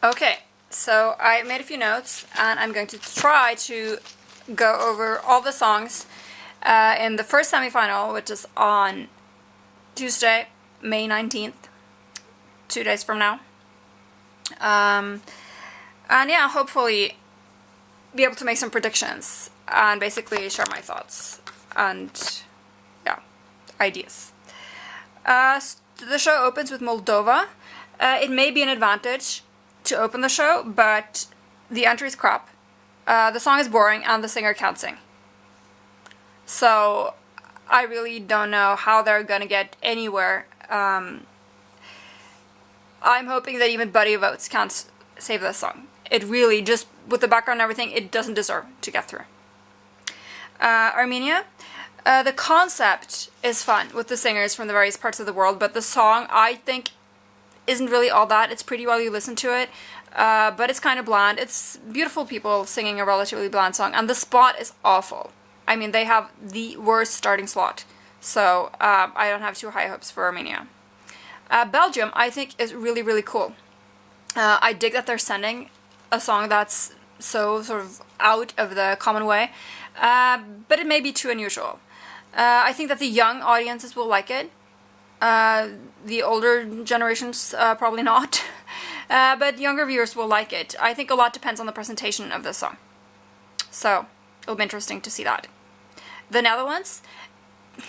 Okay, so I made a few notes and I'm going to try to go over all the songs in the first semifinal, which is on Tuesday, May 19th, 2 days from now. And yeah, hopefully be able to make some predictions and basically share my thoughts and yeah, ideas. The show opens with Moldova. It may be an advantage to open the show, but the entry's crap. The song is boring and the singer can't sing. So I really don't know how they're gonna get anywhere. I'm hoping that even Buddy Votes can't save this song. It really, just with the background and everything, it doesn't deserve to get through. Armenia. The concept is fun with the singers from the various parts of the world, but the song, I think, isn't really all that. It's pretty while you listen to it, but it's kind of bland. It's beautiful people singing a relatively bland song, and the spot is awful. I mean, they have the worst starting slot, so I don't have too high hopes for Armenia. Belgium, I think, is really, really cool. I dig that they're sending a song that's so sort of out of the common way, but it may be too unusual. I think that the young audiences will like it. The older generations probably not, but younger viewers will like it. I think a lot depends on the presentation of this song, so it'll be interesting to see that. The Netherlands,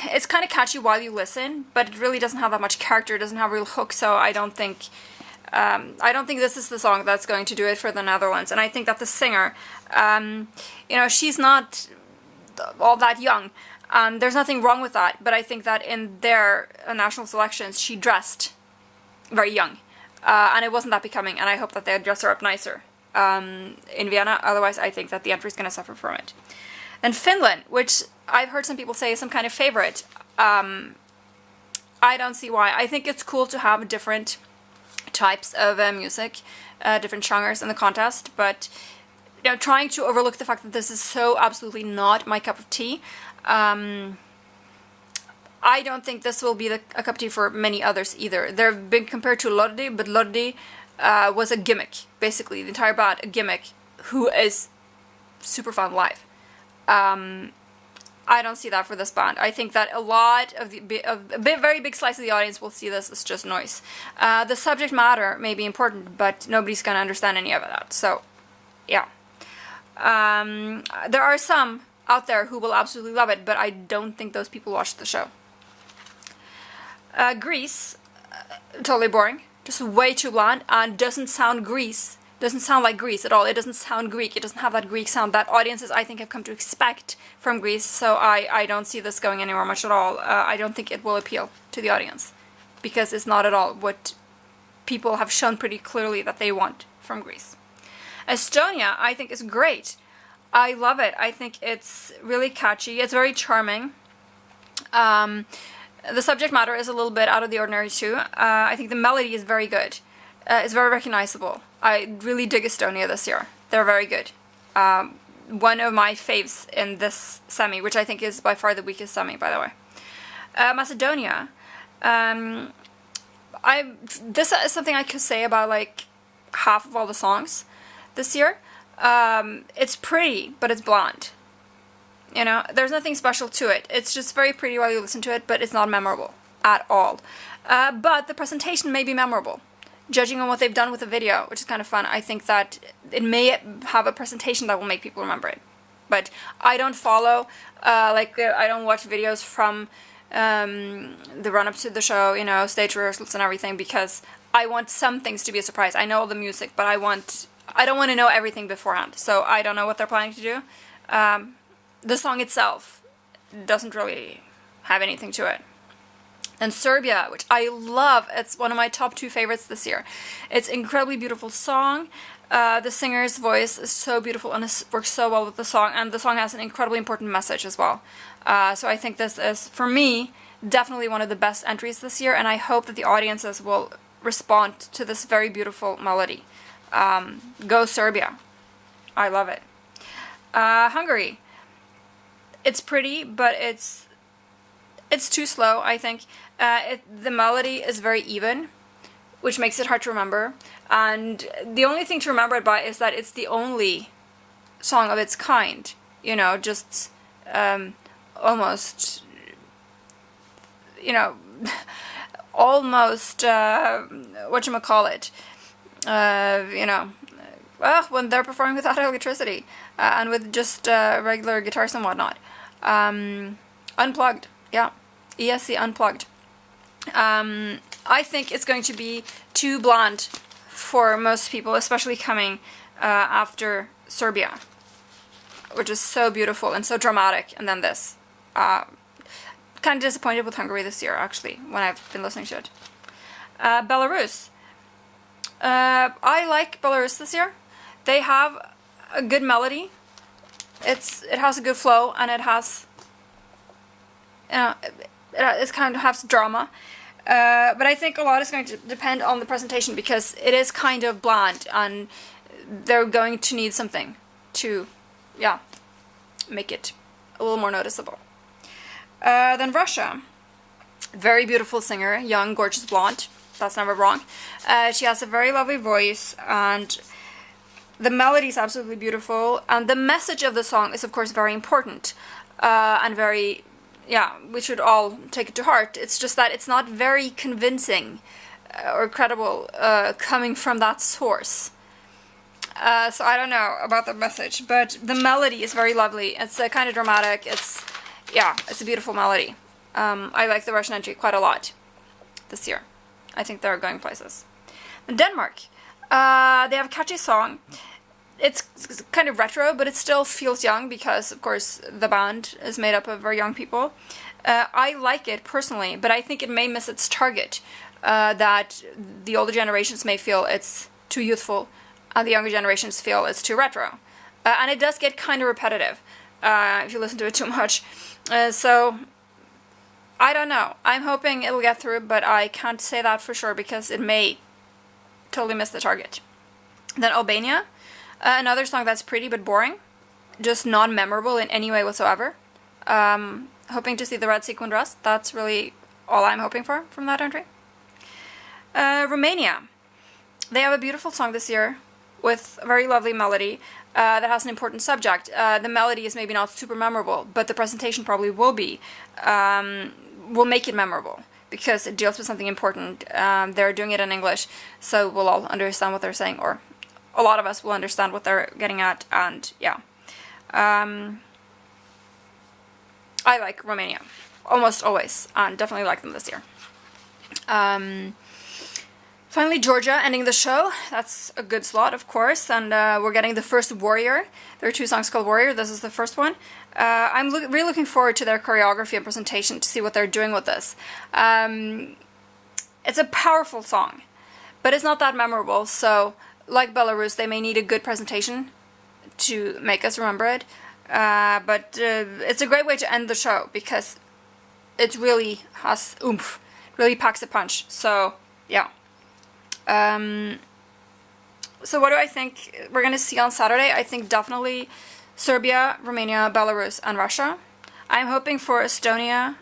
it's kind of catchy while you listen, but it really doesn't have that much character, it doesn't have a real hook, so I don't think this is the song that's going to do it for the Netherlands. And I think that the singer, she's not all that young. There's nothing wrong with that, but I think that in their national selections, she dressed very young, and it wasn't that becoming, and I hope that they dress her up nicer in Vienna. Otherwise, I think that the entry is going to suffer from it. And Finland, which I've heard some people say is some kind of favorite, I don't see why. I think it's cool to have different types of music, different genres in the contest, but trying to overlook the fact that this is so absolutely not my cup of tea. I don't think this will be a cup of tea for many others either. They've been compared to Lordi, but Lordi was a gimmick, basically. The entire band, a gimmick, who is super fun live. I don't see that for this band. I think that a lot of very big slice of the audience will see this as just noise. The subject matter may be important, but nobody's going to understand any of that. So, yeah. There are some out there who will absolutely love it, but I don't think those people watch the show. Greece, totally boring, just way too bland, and doesn't sound like Greece at all. It doesn't sound Greek, it doesn't have that Greek sound that audiences, I think, have come to expect from Greece, so I don't see this going anywhere much at all. I don't think it will appeal to the audience, because it's not at all what people have shown pretty clearly that they want from Greece. Estonia, I think, is great. I love it. I think it's really catchy. It's very charming. The subject matter is a little bit out of the ordinary too. I think the melody is very good. It's very recognizable. I really dig Estonia this year. They're very good. One of my faves in this semi, which I think is by far the weakest semi, by the way. Macedonia. This is something I could say about like half of all the songs this year. It's pretty, but it's bland. There's nothing special to it. It's just very pretty while you listen to it, but it's not memorable at all. But the presentation may be memorable. Judging on what they've done with the video, which is kind of fun, I think that it may have a presentation that will make people remember it. But I don't follow, I don't watch videos from the run-up to the show, stage rehearsals and everything, because I want some things to be a surprise. I know all the music, but I don't want to know everything beforehand, so I don't know what they're planning to do. The song itself doesn't really have anything to it. And Serbia, which I love, it's one of my top 2 favorites this year. It's an incredibly beautiful song. The singer's voice is so beautiful and it works so well with the song, and the song has an incredibly important message as well. So I think this is, for me, definitely one of the best entries this year, and I hope that the audiences will respond to this very beautiful melody. Go Serbia. I love it. Hungary. It's pretty, but it's too slow, I think. The melody is very even, which makes it hard to remember. And the only thing to remember it by is that it's the only song of its kind. You know, just almost, you know, almost, whatchamacallit, you know, well, when they're performing without electricity and with just regular guitars and whatnot. Unplugged, yeah, ESC unplugged. I think it's going to be too bland for most people, especially coming after Serbia, which is so beautiful and so dramatic, and then this. Kind of disappointed with Hungary this year, actually, when I've been listening to it. Belarus. I like Belarus this year. They have a good melody. It has a good flow, and it has, you know, it kind of has drama. But I think a lot is going to depend on the presentation, because it is kind of bland, and they're going to need something to, yeah, make it a little more noticeable. Then Russia. Very beautiful singer, young, gorgeous blonde. That's never wrong. She has a very lovely voice, and the melody is absolutely beautiful, and the message of the song is, of course, very important, and very, yeah, we should all take it to heart. It's just that it's not very convincing or credible coming from that source. So I don't know about the message, but the melody is very lovely. It's kind of dramatic. It's a beautiful melody. I like the Russian entry quite a lot this year. I think they're going places. Denmark. They have a catchy song. It's kind of retro, but it still feels young because, of course, the band is made up of very young people. I like it personally, but I think it may miss its target. That the older generations may feel it's too youthful, and the younger generations feel it's too retro. And it does get kind of repetitive if you listen to it too much. So, I don't know. I'm hoping it'll get through, but I can't say that for sure because it may totally miss the target. Then Albania, another song that's pretty but boring, just not memorable in any way whatsoever. Hoping to see the red sequin dress. That's really all I'm hoping for from that entry. Romania. They have a beautiful song this year with a very lovely melody that has an important subject. The melody is maybe not super memorable, but the presentation probably will be. Will make it memorable because it deals with something important. They're doing it in English, so we'll all understand what they're saying, or a lot of us will understand what they're getting at, and yeah. I like Romania, almost always, and definitely like them this year. Finally, Georgia ending the show. That's a good slot, of course, and we're getting the first Warrior. There are 2 songs called Warrior. This is the first one. I'm really looking forward to their choreography and presentation to see what they're doing with this. It's a powerful song, but it's not that memorable, so like Belarus, they may need a good presentation to make us remember it. But it's a great way to end the show because it really has oomph, really packs a punch. So, yeah. So what do I think we're going to see on Saturday? I think definitely Serbia, Romania, Belarus, and Russia. I'm hoping for Estonia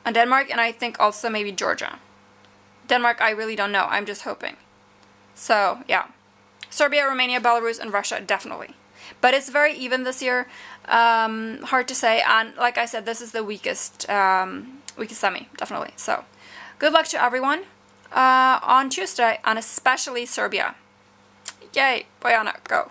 and Denmark, and I think also maybe Georgia. Denmark, I really don't know. I'm just hoping. So, yeah. Serbia, Romania, Belarus, and Russia, definitely. But it's very even this year. Hard to say. And like I said, this is the weakest semi, definitely. So, good luck to everyone on Tuesday, and especially Serbia. Yay, Bojana, go.